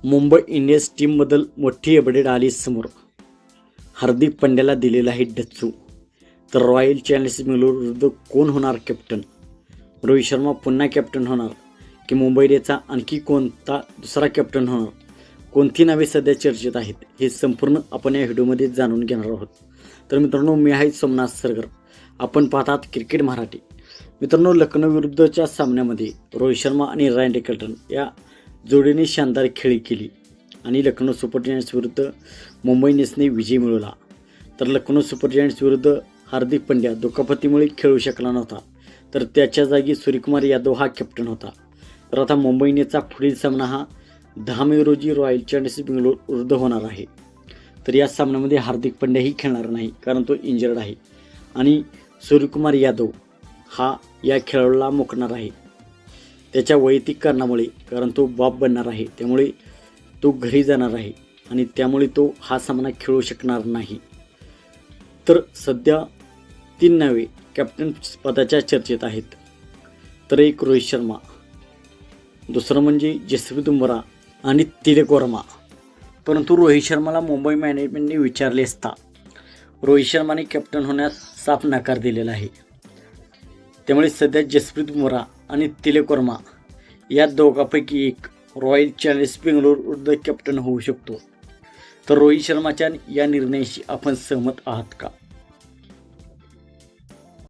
Mumbai Indians टीमबद्दल मोठी update आली समोर. हार्दिक पंड्याला दिलेला आहे डच्चू. तर रॉयल चॅलेंजर्स बेंगळुरू विरुद्ध कोण होणार कॅप्टन? रोहित शर्मा पुन्हा कॅप्टन होणार की मुंबई इंडियन्सचा आणखी कोणता दुसरा कॅप्टन होणार? कोणती नावे सध्या चर्चेत आहेत हे संपूर्ण आपण या व्हिडिओमध्ये जाणून घेणार आहोत. तर मित्रांनो, मी आहे सोमनाथ सरगर. आपण पाहतात क्रिकेट मराठी. मित्रांनो, लखनौ विरुद्धच्या सामन्यामध्ये रोहित शर्मा आणि रायन रिकल्टन या जोडीने शानदार खेळी केली आणि लखनौ सुपर जायंट्स विरुद्ध मुंबई इंडियन्सने विजय मिळवला. तर लखनौ सुपर जायंट्स विरुद्ध हार्दिक पंड्या दुखापतीमुळे खेळू शकला नव्हता, तर त्याच्या जागी सूर्यकुमार यादव हा कॅप्टन होता. तर आता मुंबई इंडियन्सचा पुढील सामना हा 10 मे रोजी रॉयल चॅलेंजर्स बेंगळुरू विरुद्ध होणार आहे. तर या सामन्यामध्ये हार्दिक पंड्याही खेळणार नाही, कारण तो इंजर्ड आहे आणि सूर्यकुमार यादव हा या खेळाडूला मुकणार आहे त्याच्या वैयक्तिक कारणामुळे, कारण तो बाप बनणार आहे, त्यामुळे तो घरी जाणार आहे आणि त्यामुळे तो हा सामना खेळू शकणार नाही. तर सध्या 3 नावे कॅप्टन पदाच्या चर्चेत आहेत. तर एक रोहित शर्मा, दुसरं म्हणजे जसप्रीत बुमराह आणि तिलक वर्मा. परंतु रोहित शर्माला मुंबई मॅनेजमेंटने विचारले असता रोहित शर्माने कॅप्टन होण्यास साफ नकार दिलेला आहे. त्यामुळे सध्या जसप्रीत बुमराह आणि तिलक वर्मा या दोघांपैकी एक रॉयल चॅलेंजर्स बेंगळुरू विरुद्ध कॅप्टन होऊ शकतो. तर रोहित शर्माच्या या निर्णयाशी आपण सहमत आहात का?